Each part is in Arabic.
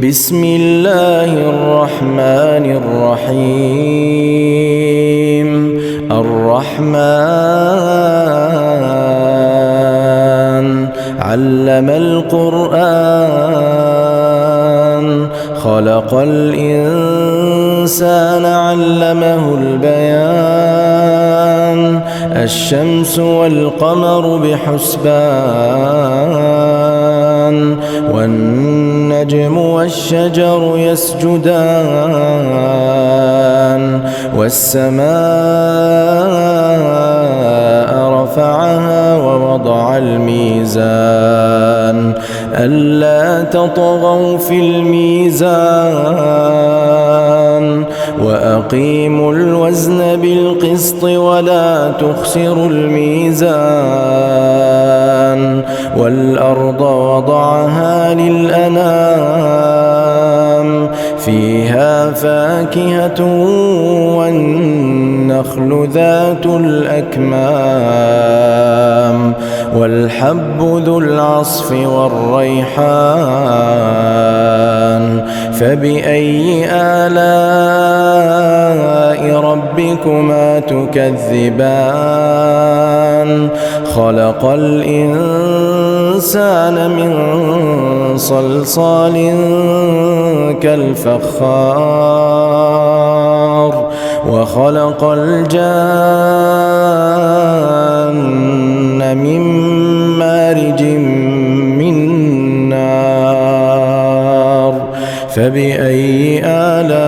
بسم الله الرحمن الرحيم. الرحمن علم القرآن، خلق الإنسان علمه البيان. الشمس والقمر بحسبان، والنجم والشجر يسجدان. والسماء رفعها ووضع الميزان، ألا تطغوا في الميزان. وأقيموا الوزن بالقسط ولا تخسروا الميزان. والأرض وضعها للأنام، فيها فاكهة والنخل ذات الأكمام، والحب ذو العصف والريحان. فبأي آلاء ربكما تكذبان؟ خلق الإنسان من صلصال كالفخار، وخلق الجان من مارج من نار. فبأي آلاء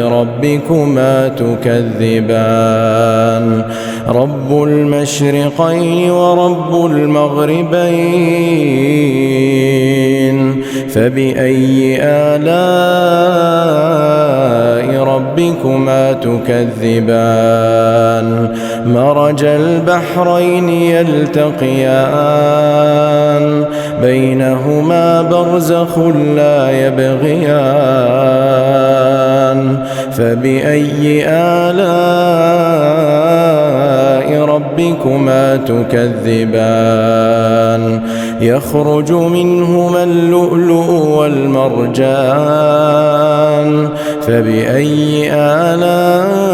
ربكما تكذبان؟ رب المشرقين ورب المغربين. فبأي آلاء ربكما تكذبان؟ مرج البحرين يلتقيان، بينهما برزخ لا يبغيان. فبأي آلاء ربكما تكذبان؟ يخرج منهما اللؤلؤ والمرجان. فبأي آلاء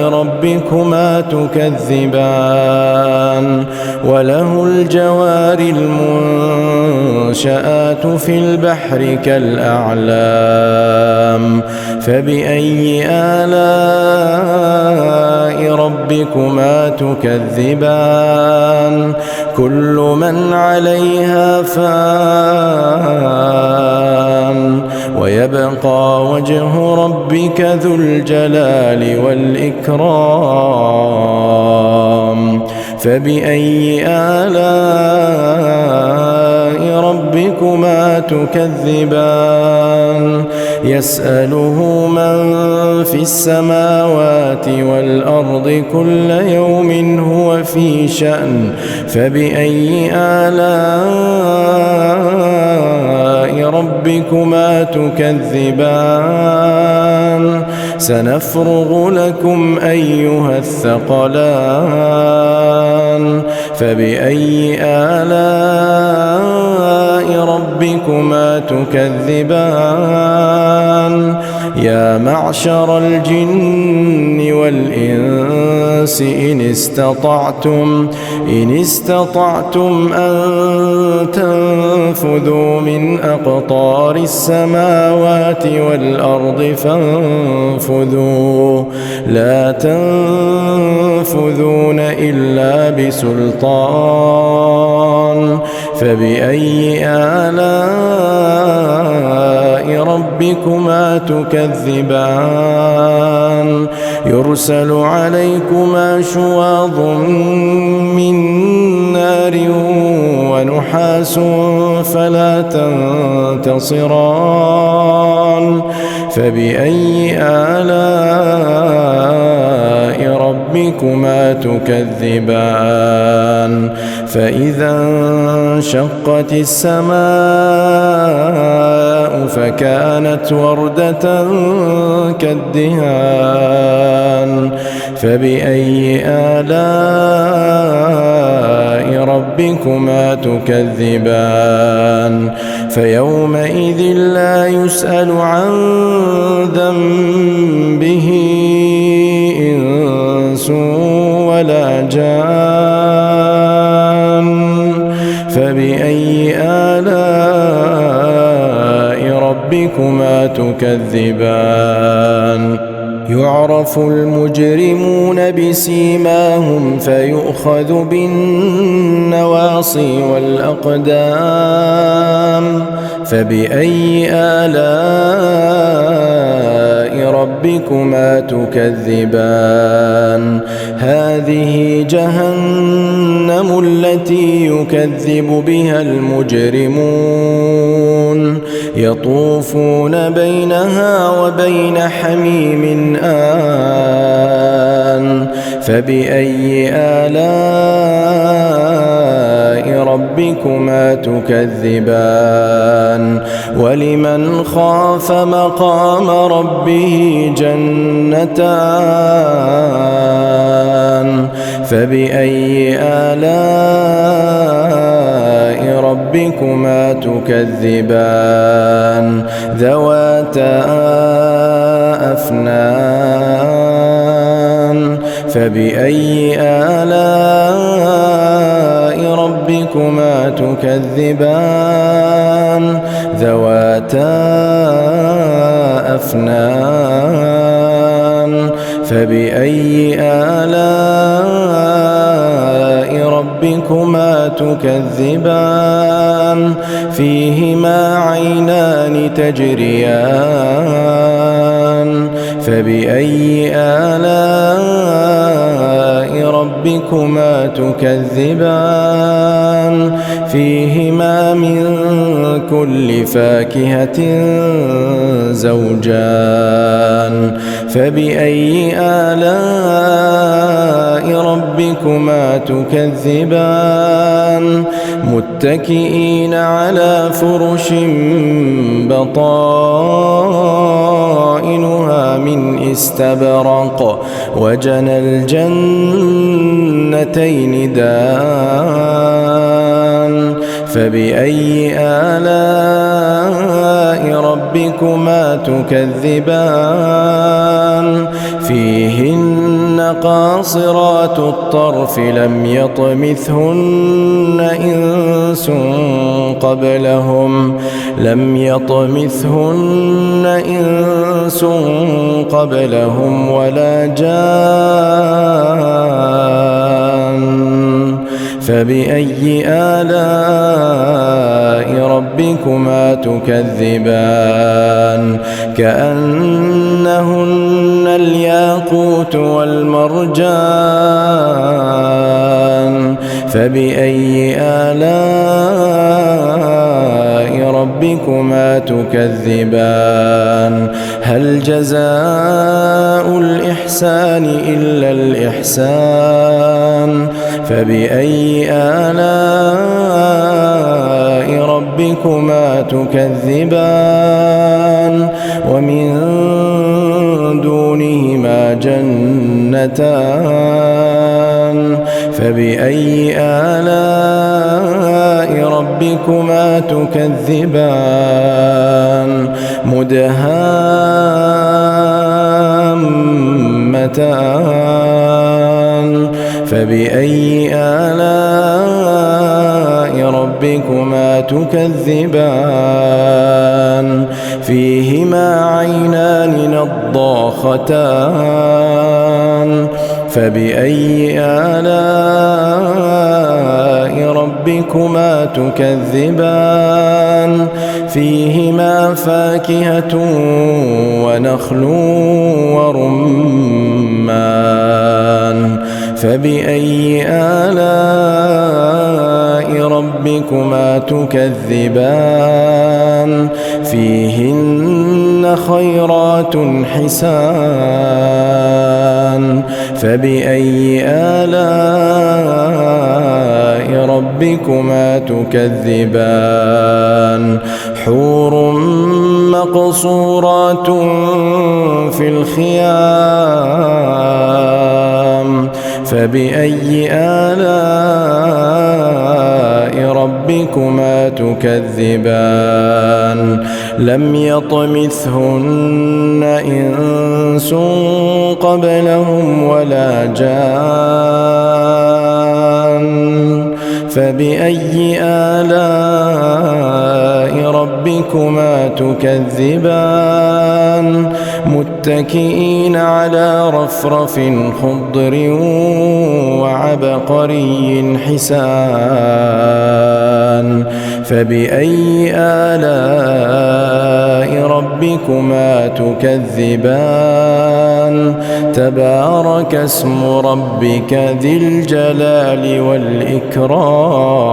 ربكما تكذبان؟ وله الجوار المنشآت في البحر كالأعلام. فبأي آلاء ربكما تكذبان؟ كل من عليها فان، ويبقى وجه ربك ذو الجلال والإكرام. فبأي آلاء ربكما تكذبان؟ يسأله من في السماوات والأرض كل يوم هو في شأن. فبأي آلاء ربكما تكذبان؟ سنفرغ لكم أيها الثقلان. فبأي آلاء ربكما تكذبان؟ يا معشر الجن والإنس إن استطعتم أن تنفذوا من أقطار السماوات والأرض فانفذوا، لا تنفذون إلا بسلطان. فبأي آلاء ربكما تكذبان؟ يرسل عليكما شواظ من نار ونحاس فلا تنتصران. فبأي آلاء ربكما تكذبان؟ فإذا انشقت السماء فكانت وردة كالدهان. فبأي آلاء ربكما تكذبان فيومئذ لا يسأل عن ذنبه إنس ولا جان فبأي آلاء ربكما تكذبان يعرف المجرمون بسيماهم فيؤخذ بالنواصي والأقدام فبأي آلاء ربكما تكذبان هذه جهنم التي يكذب بها المجرمون يطوفون بينها وبين حميم آن فبأي آلاء ربكما تكذبان ولمن خاف مقام ربه جنتان فبأي آلاء ربكما تكذبان ذواتا أفنان فبأي آلاء ربكما تكذبان ذواتا أفنان فبأي آلاء ربكما تكذبان فيهما عينان تجريان فبأي آلاء ربكما تكذبان فيهما من كل فاكهة زوجان فبأي آلاء ربكما تكذبان متكئين على فرش بطائنها من استبرق وجنى الجنتين دان فبأي آلاء ربكما تكذبان فيهن قاصرات الطرف لم يطمثهن إنس قبلهم ولا جان فبأي آلاء ربكما تكذبان كأنهن الياقوت والمرجان فبأي آلاء ربكما تكذبان هل جزاء الإحسان إلا الإحسان فبأي آلاء ربكما تكذبان ومن دونهما جنتان فبأي آلاء ربكما تكذبان مدهامتان فبأي آلاء ربكما تكذبان فيهما عينان نضاختان فبأي آلاء ربكما تكذبان فيهما فاكهة ونخل ورمان فبأي آلاء ربكما تكذبان فيهن خيرات حسان فبأي آلاء ربكما تكذبان حور مقصورات في الخيام فبأي آلاء ربكما تكذبان لم يطمثهن إنس قبلهم ولا جان فبأي آلاء ربكما تكذبان متكئين على رفرف خضر وعبقري حسان فبأي آلاء ربكما تكذبان تبارك اسم ربك ذي الجلال والإكرام